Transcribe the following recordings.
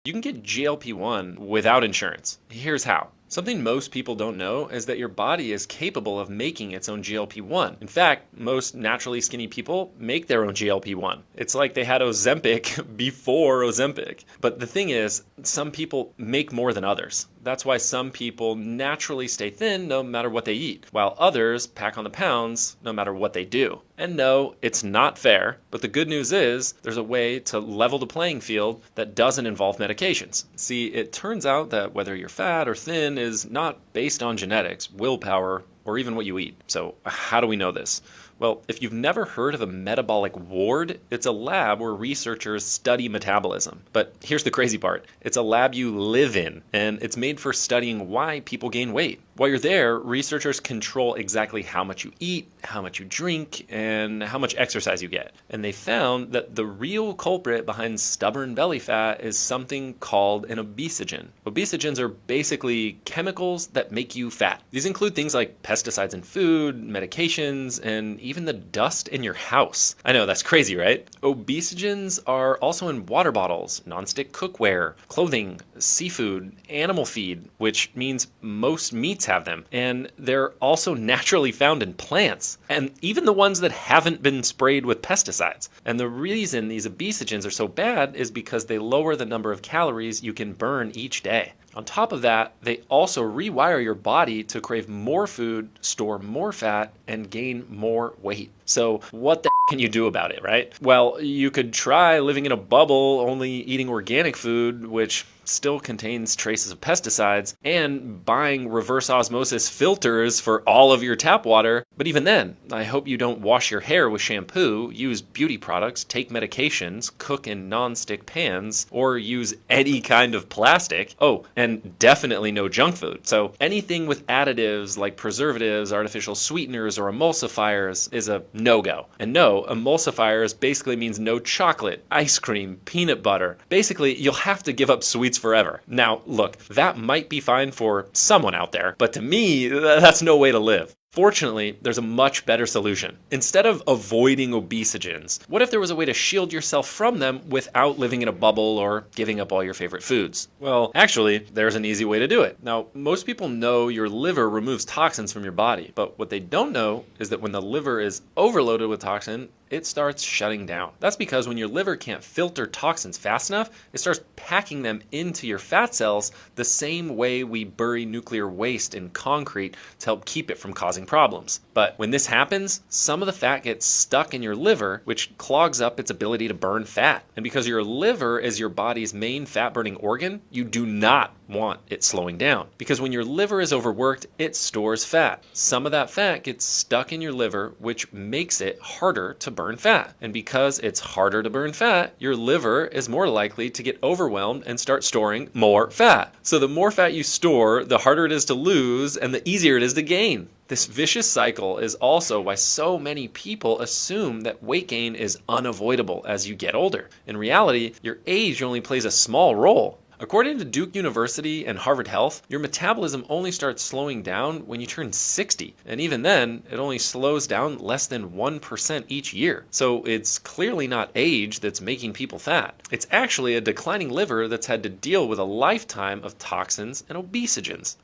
You can get GLP-1 without insurance. Here's how. Something most people don't know is that your body is capable of making its own GLP-1. In fact, most naturally skinny people make their own GLP-1. It's like they had Ozempic before Ozempic. But the thing is, some people make more than others. That's why some people naturally stay thin no matter what they eat, while others pack on the pounds no matter what they do. And no, it's not fair, but the good news is there's a way to level the playing field that doesn't involve medications. See, it turns out that whether you're fat or thin is not based on genetics, willpower, or even what you eat. So how do we know this? Well, if you've never heard of a metabolic ward, it's a lab where researchers study metabolism. But here's the crazy part. It's a lab you live in, and it's made for studying why people gain weight. While you're there, researchers control exactly how much you eat, how much you drink, and how much exercise you get. And they found that the real culprit behind stubborn belly fat is something called an obesogen. Obesogens are basically chemicals that make you fat. These include things like pesticides in food, medications, and even the dust in your house. I know, that's crazy, right? Obesogens are also in water bottles, nonstick cookware, clothing, seafood, animal feed, which means most meats have them. And they're also naturally found in plants, and even the ones that haven't been sprayed with pesticides. And the reason these obesogens are so bad is because they lower the number of calories you can burn each day. On top of that, they also rewire your body to crave more food, store more fat, and gain more weight. So what the can you do about it, right? Well, you could try living in a bubble, only eating organic food, which still contains traces of pesticides, and buying reverse osmosis filters for all of your tap water. But even then, I hope you don't wash your hair with shampoo, use beauty products, take medications, cook in non-stick pans, or use any kind of plastic. Oh, and definitely no junk food. So anything with additives like preservatives, artificial sweeteners, or emulsifiers is a no-go. And no, emulsifiers basically means no chocolate, ice cream, peanut butter. Basically, you'll have to give up sweets forever. Now, look, that might be fine for someone out there, but to me, that's no way to live. Fortunately, there's a much better solution. Instead of avoiding obesogens, what if there was a way to shield yourself from them without living in a bubble or giving up all your favorite foods? Well, actually, there's an easy way to do it. Now, most people know your liver removes toxins from your body, but what they don't know is that when the liver is overloaded with toxin, it starts shutting down. That's because when your liver can't filter toxins fast enough, it starts packing them into your fat cells the same way we bury nuclear waste in concrete to help keep it from causing problems. But when this happens, some of the fat gets stuck in your liver, which clogs up its ability to burn fat. And because your liver is your body's main fat-burning organ, you do not want it slowing down. Because when your liver is overworked, it stores fat. Some of that fat gets stuck in your liver, which makes it harder to burn fat. And because it's harder to burn fat, your liver is more likely to get overwhelmed and start storing more fat. So the more fat you store, the harder it is to lose and the easier it is to gain. This vicious cycle is also why so many people assume that weight gain is unavoidable as you get older. In reality, your age only plays a small role. According to Duke University and Harvard Health, your metabolism only starts slowing down when you turn 60. And even then, it only slows down less than 1% each year. So it's clearly not age that's making people fat. It's actually a declining liver that's had to deal with a lifetime of toxins and obesogens.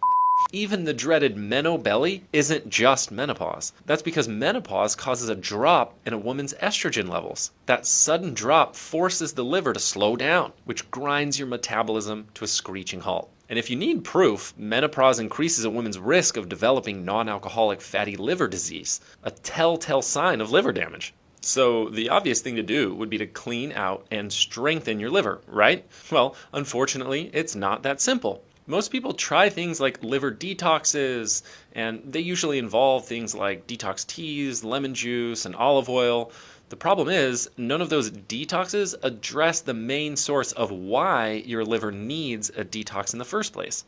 Even the dreaded menobelly isn't just menopause. That's because menopause causes a drop in a woman's estrogen levels. That sudden drop forces the liver to slow down, which grinds your metabolism to a screeching halt. And if you need proof, menopause increases a woman's risk of developing non-alcoholic fatty liver disease, a telltale sign of liver damage. So the obvious thing to do would be to clean out and strengthen your liver, right? Well, unfortunately, it's not that simple. Most people try things like liver detoxes, and they usually involve things like detox teas, lemon juice, and olive oil. The problem is, none of those detoxes address the main source of why your liver needs a detox in the first place.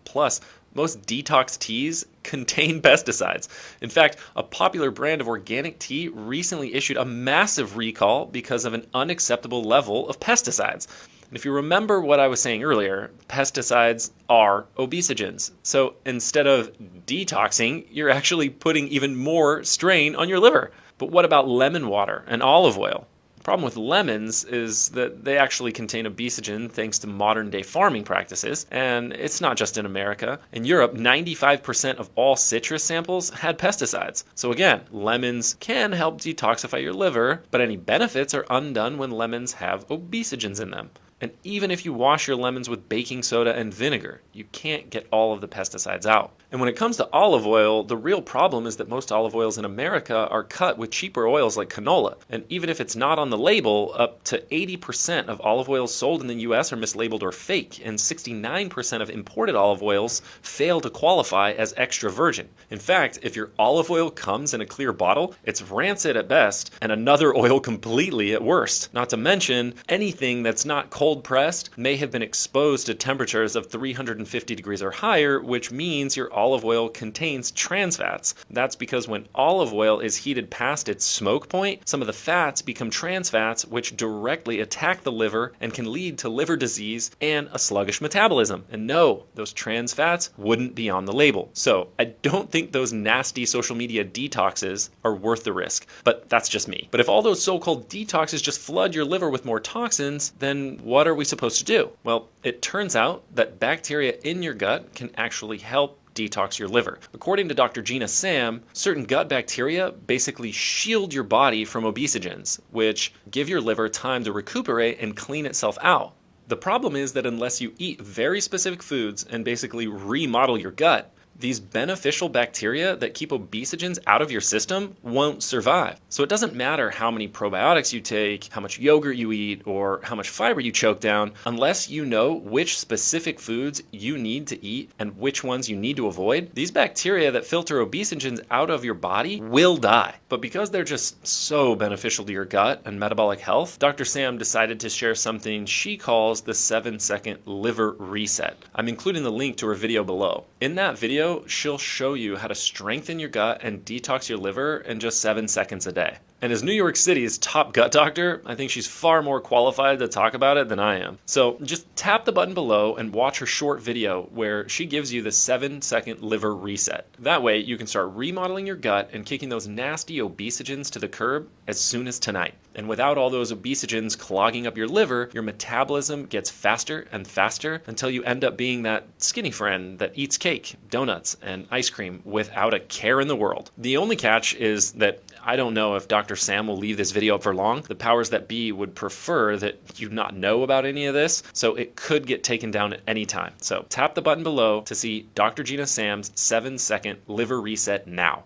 Plus, most detox teas contain pesticides. In fact, a popular brand of organic tea recently issued a massive recall because of an unacceptable level of pesticides. And if you remember what I was saying earlier, pesticides are obesogens. So instead of detoxing, you're actually putting even more strain on your liver. But what about lemon water and olive oil? The problem with lemons is that they actually contain obesogen thanks to modern day farming practices, and it's not just in America. In Europe, 95% of all citrus samples had pesticides. So again, lemons can help detoxify your liver, but any benefits are undone when lemons have obesogens in them. And even if you wash your lemons with baking soda and vinegar, you can't get all of the pesticides out. And when it comes to olive oil, the real problem is that most olive oils in America are cut with cheaper oils like canola. And even if it's not on the label, up to 80% of olive oils sold in the US are mislabeled or fake, and 69% of imported olive oils fail to qualify as extra virgin. In fact, if your olive oil comes in a clear bottle, it's rancid at best, and another oil completely at worst. Not to mention, anything that's not cold pressed may have been exposed to temperatures of 350 degrees or higher, which means your olive oil contains trans fats. That's because when olive oil is heated past its smoke point, some of the fats become trans fats, which directly attack the liver and can lead to liver disease and a sluggish metabolism. And no, those trans fats wouldn't be on the label. So I don't think those nasty social media detoxes are worth the risk, but that's just me. But if all those so-called detoxes just flood your liver with more toxins, then what are we supposed to do? Well, it turns out that bacteria in your gut can actually help detox your liver. According to Dr. Gina Sam, certain gut bacteria basically shield your body from obesogens, which give your liver time to recuperate and clean itself out. The problem is that unless you eat very specific foods and basically remodel your gut, these beneficial bacteria that keep obesogens out of your system won't survive. So it doesn't matter how many probiotics you take, how much yogurt you eat, or how much fiber you choke down, unless you know which specific foods you need to eat and which ones you need to avoid. These bacteria that filter obesogens out of your body will die. But because they're just so beneficial to your gut and metabolic health, Dr. Sam decided to share something she calls the 7-second liver reset. I'm including the link to her video below. In that video, she'll show you how to strengthen your gut and detox your liver in just 7 seconds a day. And as New York City's top gut doctor, I think she's far more qualified to talk about it than I am. So just tap the button below and watch her short video where she gives you the 7-second liver reset. That way you can start remodeling your gut and kicking those nasty obesogens to the curb as soon as tonight. And without all those obesogens clogging up your liver, your metabolism gets faster and faster until you end up being that skinny friend that eats cake, donuts, and ice cream without a care in the world. The only catch is that I don't know if Dr. Sam will leave this video up for long. The powers that be would prefer that you not know about any of this, so it could get taken down at any time. So tap the button below to see Dr. Gina Sam's 7-second liver reset now.